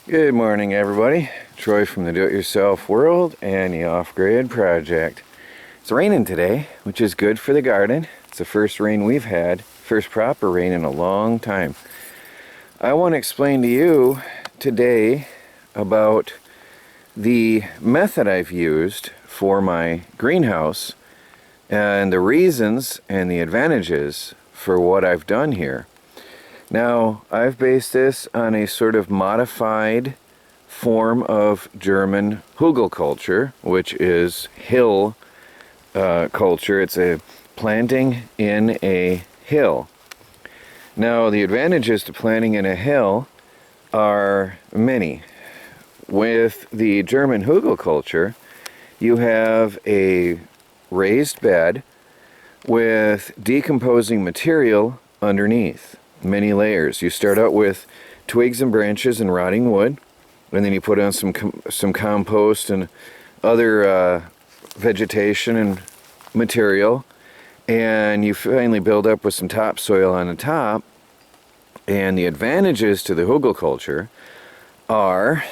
Good morning, everybody. Troy from the Do-It-Yourself World and the Off-Grid Project. It's raining today, which is good for the garden. It's the first rain we've had, first proper rain in a long time. I want to explain to you today about the method I've used for my greenhouse and the reasons and the advantages for what I've done here. Now, I've based this on a sort of modified form of German Hugelkultur, which is hill culture. It's a planting in a hill. Now, the advantages to planting in a hill are many. With the German Hugelkultur, you have a raised bed with decomposing material underneath. Many layers. You start out with twigs and branches and rotting wood, and then you put on some compost and other vegetation and material, and you finally build up with some topsoil on the top. And the advantages to the Hugelkultur are,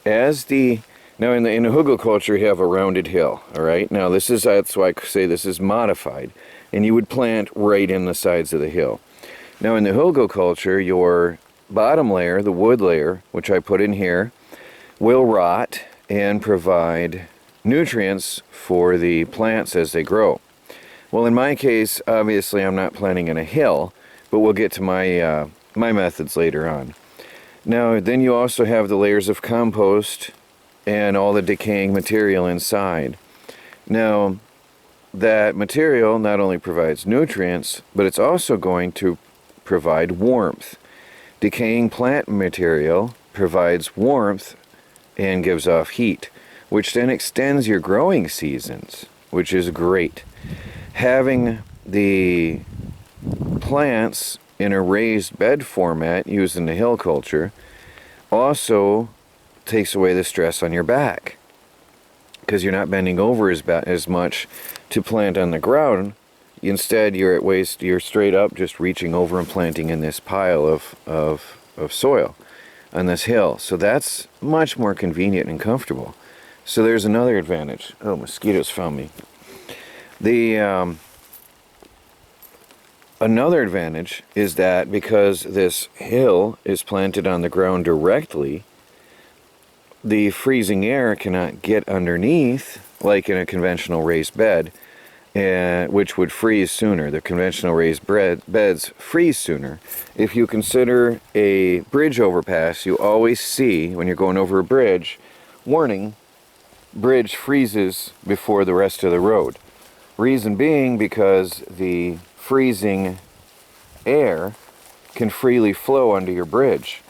now in the Hugelkultur you have a rounded hill. All right, now that's why I say this is modified, and you would plant right in the sides of the hill. Now in the Hugelkultur, your bottom layer, the wood layer, which I put in here, will rot and provide nutrients for the plants as they grow. Well, in my case, obviously I'm not planting in a hill, but we'll get to my methods later on. Now, then you also have the layers of compost and all the decaying material inside. Now, that material not only provides nutrients, but it's also going to provide warmth. Decaying plant material provides warmth and gives off heat, which then extends your growing seasons, which is great. Having the plants in a raised bed format used in the hill culture also takes away the stress on your back, because you're not bending over as much to plant on the ground. Instead, you're straight up just reaching over and planting in this pile of soil on this hill. So that's much more convenient and comfortable. So there's another advantage. Oh, mosquitoes found me. Another advantage is that because this hill is planted on the ground directly, the freezing air cannot get underneath like in a conventional raised bed, which would freeze sooner. The conventional raised beds freeze sooner. If you consider a bridge overpass, you always see, when you're going over a bridge, warning, bridge freezes before the rest of the road. Reason being because the freezing air can freely flow under your bridge,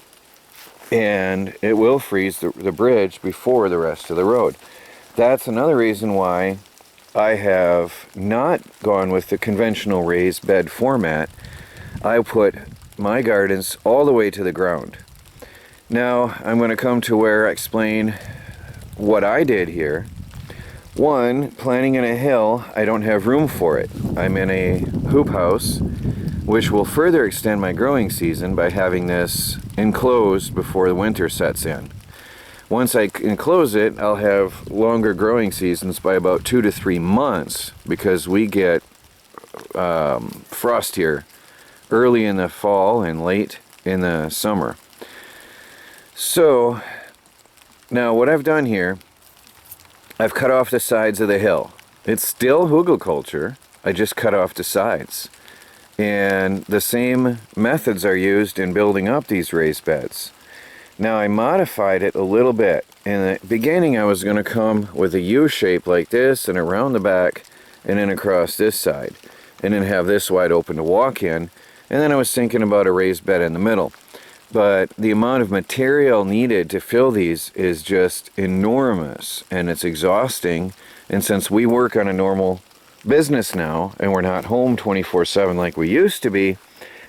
and it will freeze the bridge before the rest of the road. That's another reason why I have not gone with the conventional raised bed format. I put my gardens all the way to the ground. Now I'm going to come to where I explain what I did here. One, planting in a hill, I don't have room for it. I'm in a hoop house, which will further extend my growing season by having this enclosed before the winter sets in. Once I enclose it, I'll have longer growing seasons by about 2 to 3 months, because we get frost here early in the fall and late in the summer. So now what I've done here, I've cut off the sides of the hill. It's still Hugelkultur, I just cut off the sides. And the same methods are used in building up these raised beds. Now I modified it a little bit. In the beginning I was going to come with a U shape like this, and around the back, and then across this side, and then have this wide open to walk in, and then I was thinking about a raised bed in the middle. But the amount of material needed to fill these is just enormous, and it's exhausting. And since we work on a normal business now, and we're not home 24/7 like we used to be,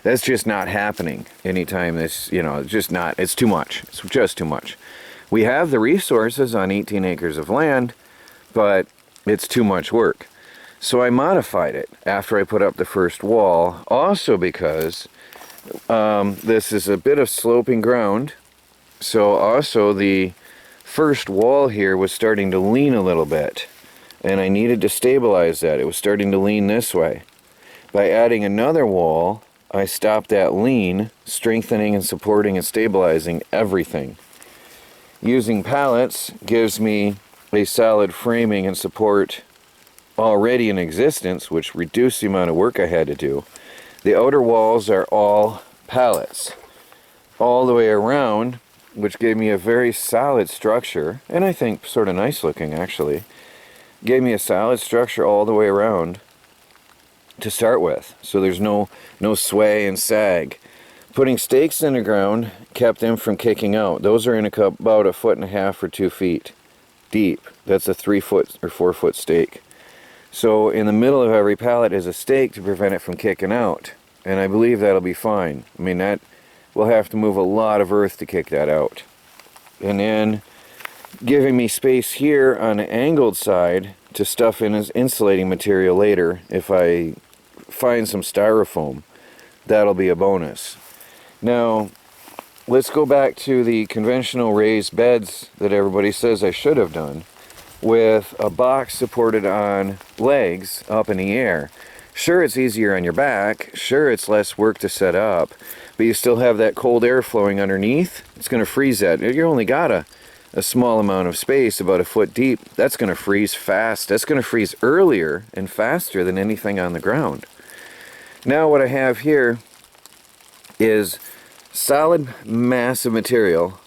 that's just not happening anytime this, it's too much. It's just too much. We have the resources on 18 acres of land, but it's too much work. So I modified it after I put up the first wall, also because this is a bit of sloping ground, So also the first wall here was starting to lean a little bit, and I needed to stabilize that. It was starting to lean this way. By adding another wall, I stopped that lean, strengthening and supporting and stabilizing everything. Using pallets gives me a solid framing and support already in existence, which reduced the amount of work I had to do. The outer walls are all pallets all the way around, which gave me a very solid structure, and I think sort of nice looking actually. Gave me a solid structure all the way around to start with, so there's no sway and sag. Putting stakes in the ground kept them from kicking out. Those are in about 1.5 feet or 2 feet deep. That's a 3 foot or 4 foot stake. So in the middle of every pallet is a stake to prevent it from kicking out, and I believe that'll be fine. I mean, that we'll have to move a lot of earth to kick that out. And then giving me space here on the angled side to stuff in as insulating material later. If I find some styrofoam, that'll be a bonus. Now let's go back to the conventional raised beds that everybody says I should have done, with a box supported on legs up in the air. Sure, it's easier on your back, sure, it's less work to set up, but you still have that cold air flowing underneath. It's going to freeze that. You only got a small amount of space, about 1 foot deep. That's going to freeze fast. That's going to freeze earlier and faster than anything on the ground. Now what I have here is solid, massive material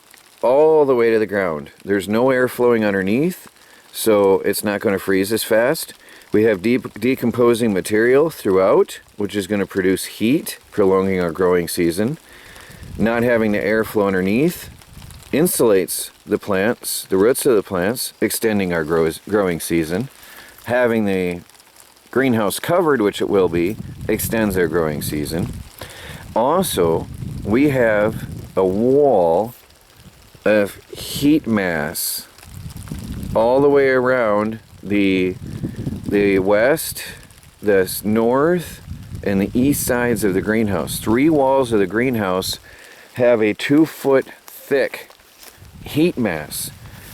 all the way to the ground. There's no air flowing underneath, so it's not going to freeze as fast. We have decomposing material throughout, which is going to produce heat, prolonging our growing season. Not having the air flow underneath insulates the plants, the roots of the plants, extending our growing season. Having the greenhouse covered, which it will be, extends our growing season. Also, we have a wall of heat mass all the way around the west, the north, and the east sides of the greenhouse. 3 walls of the greenhouse have a 2 foot thick heat mass,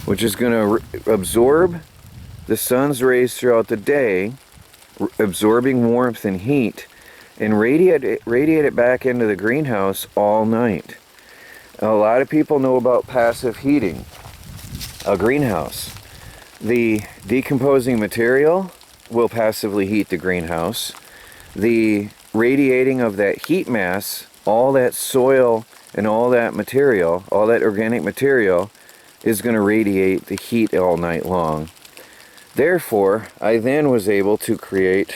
which is going to absorb the sun's rays throughout the day, absorbing warmth and heat, and radiate it back into the greenhouse all night. A lot of people know about passive heating a greenhouse. The decomposing material will passively heat the greenhouse. The radiating of that heat mass, all that soil and all that material, all that organic material, is going to radiate the heat all night long. Therefore, I then was able to create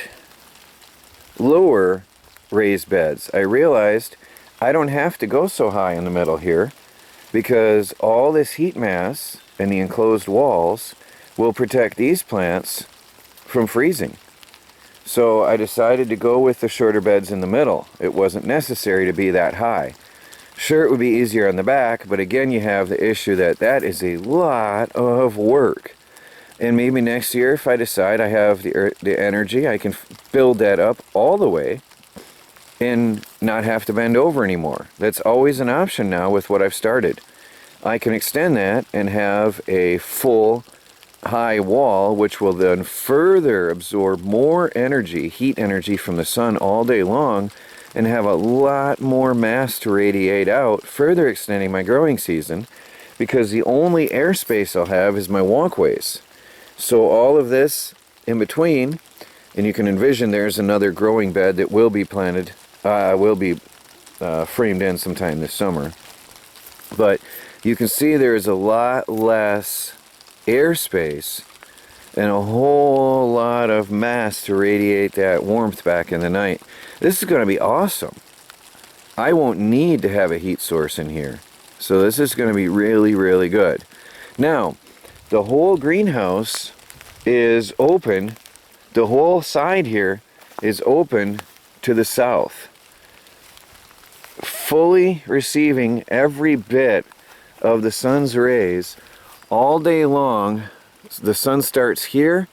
lower raised beds. I realized I don't have to go so high in the middle here, because all this heat mass and the enclosed walls will protect these plants from freezing. So I decided to go with the shorter beds in the middle. It wasn't necessary to be that high. Sure, it would be easier on the back, but again you have the issue that is a lot of work. And maybe next year, if I decide I have the energy, I can build that up all the way and not have to bend over anymore. That's always an option now with what I've started. I can extend that and have a full high wall, which will then further absorb more energy, heat energy from the sun all day long, and have a lot more mass to radiate out, further extending my growing season, because the only airspace I'll have is my walkways. So all of this in between, and you can envision there's another growing bed that will be planted, framed in sometime this summer. But you can see there's a lot less airspace and a whole lot of mass to radiate that warmth back in the night. This is going to be awesome. I won't need to have a heat source in here. So this is going to be really, really good. Now, the whole greenhouse is open. The whole side here is open to the south, fully receiving every bit of the sun's rays all day long. The sun starts here,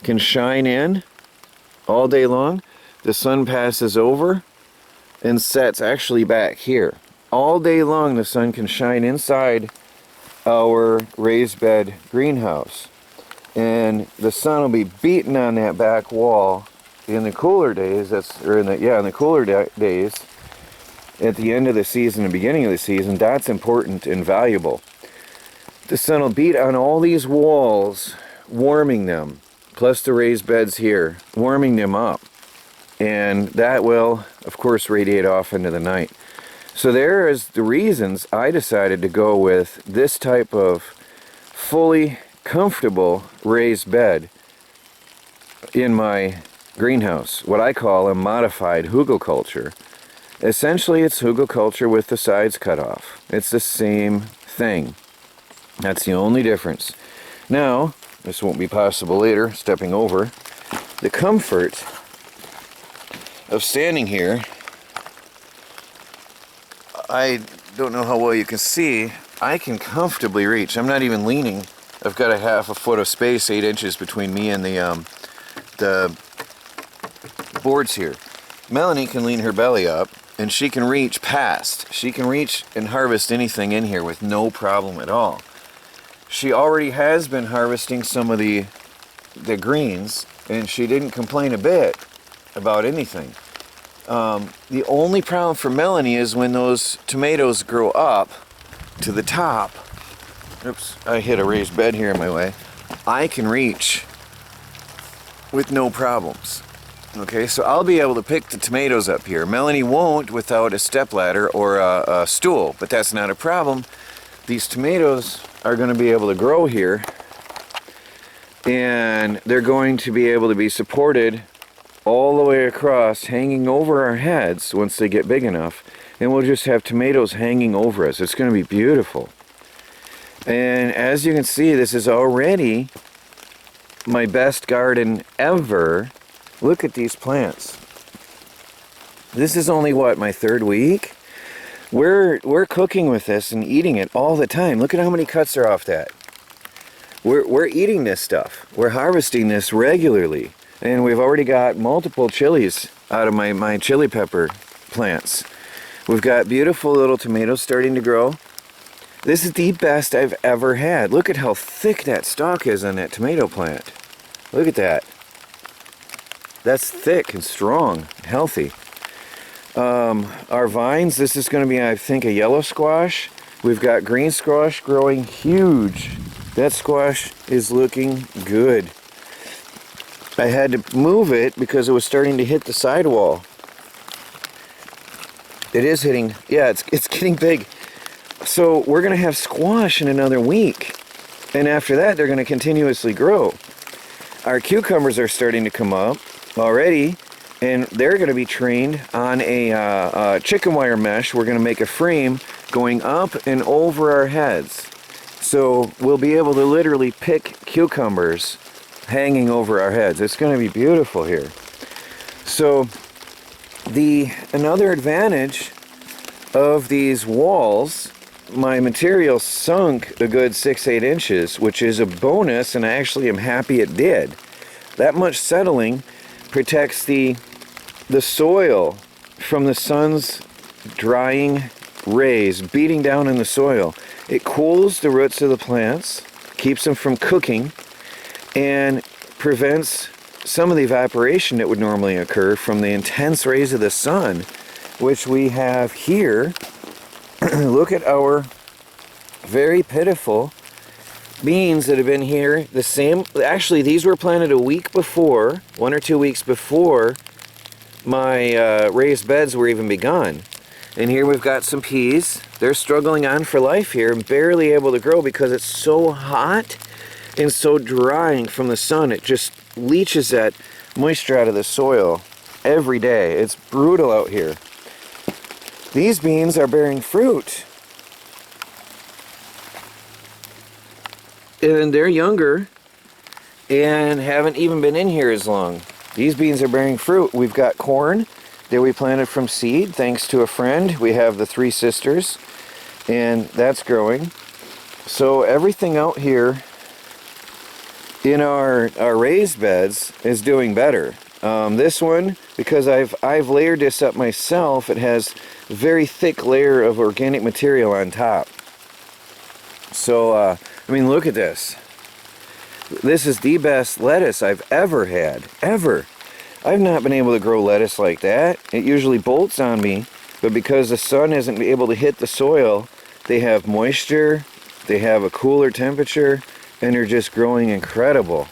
can shine in all day long. The sun passes over and sets actually back here. all day long the sun can shine inside our raised bed greenhouse. And the sun will be beating on that back wall in the cooler days, in the cooler days, at the end of the season and beginning of the season. That's important and valuable. The sun will beat on all these walls, warming them, plus the raised beds here, warming them up. And that will, of course, radiate off into the night. So there is the reasons I decided to go with this type of fully comfortable raised bed in my greenhouse, what I call a modified Hugelkultur. Essentially, it's Hugelkultur with the sides cut off. It's the same thing. That's the only difference. Now, this won't be possible later, stepping over, the comfort of standing here. I don't know how well you can see, I can comfortably reach. I'm not even leaning. I've got a half a foot of space, 8 inches between me and the boards here. Melanie can lean her belly up and she can reach past. She can reach and harvest anything in here with no problem at all. She already has been harvesting some of the greens and she didn't complain a bit about anything. The only problem for Melanie is when those tomatoes grow up to the top. Oops, I hit a raised bed here in my way. I can reach with no problems. Okay, so I'll be able to pick the tomatoes up here. Melanie won't without a stepladder or a stool, but that's not a problem. These tomatoes are going to be able to grow here, and they're going to be able to be supported all the way across, hanging over our heads once they get big enough, and we'll just have tomatoes hanging over us. It's going to be beautiful. And as you can see, this is already my best garden ever. Look at these plants. This is only what, my 3rd week? We're cooking with this and eating it all the time. Look at how many cuts are off that. We're eating this stuff. We're harvesting this regularly. And we've already got multiple chilies out of my chili pepper plants. We've got beautiful little tomatoes starting to grow. This is the best I've ever had. Look at how thick that stalk is on that tomato plant. Look at that. That's thick and strong, healthy. Our vines, this is going to be, I think, a yellow squash. We've got green squash growing huge. That squash is looking good. I had to move it because it was starting to hit the sidewall. It is hitting, yeah, it's getting big. So we're going to have squash in another week. And after that, they're going to continuously grow. Our cucumbers are starting to come up already, and they're going to be trained on a chicken wire mesh. We're going to make a frame going up and over our heads. So we'll be able to literally pick cucumbers hanging over our heads. It's going to be beautiful here. So another advantage of these walls, my material sunk a good 6-8 inches, which is a bonus, and I actually am happy it did. That much settling protects the soil from the sun's drying rays beating down in the soil. It cools the roots of the plants, keeps them from cooking, and prevents some of the evaporation that would normally occur from the intense rays of the sun, which we have here. Look at our very pitiful beans that have been here. The same, actually these were planted a week before, 1 or 2 weeks before my raised beds were even begun. And here we've got some peas. They're struggling on for life here, barely able to grow because it's so hot and so drying from the sun. It just leaches that moisture out of the soil every day. It's brutal out here. These beans are bearing fruit. And they're younger and haven't even been in here as long. These beans are bearing fruit. We've got corn that we planted from seed thanks to a friend. We have the 3 sisters, and that's growing. So everything out here in our raised beds is doing better. This one, because I've layered this up myself, it has a very thick layer of organic material on top. So, I mean, look at this. This is the best lettuce I've ever had, ever. I've not been able to grow lettuce like that. It usually bolts on me, but because the sun isn't able to hit the soil, they have moisture, they have a cooler temperature, and they're just growing incredible.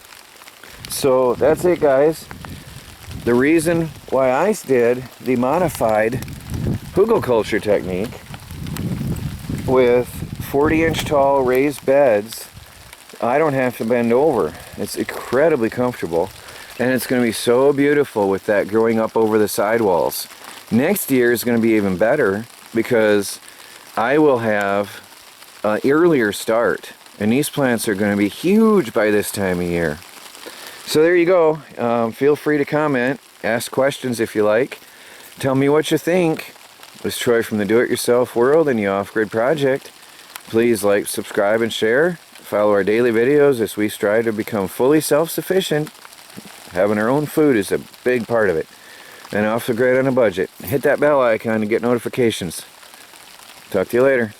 So that's it, guys. The reason why I did the modified Hugelkultur technique with 40-inch tall raised beds, I don't have to bend over. It's incredibly comfortable, and it's going to be so beautiful with that growing up over the sidewalls. Next year is going to be even better because I will have an earlier start, and these plants are going to be huge by this time of year. So there you go. Feel free to comment, ask questions if you like. Tell me what you think. This is Troy from the Do-It-Yourself World and the Off-Grid Project. Please like, subscribe, and share. Follow our daily videos as we strive to become fully self-sufficient. Having our own food is a big part of it. And off the grid on a budget. Hit that bell icon to get notifications. Talk to you later.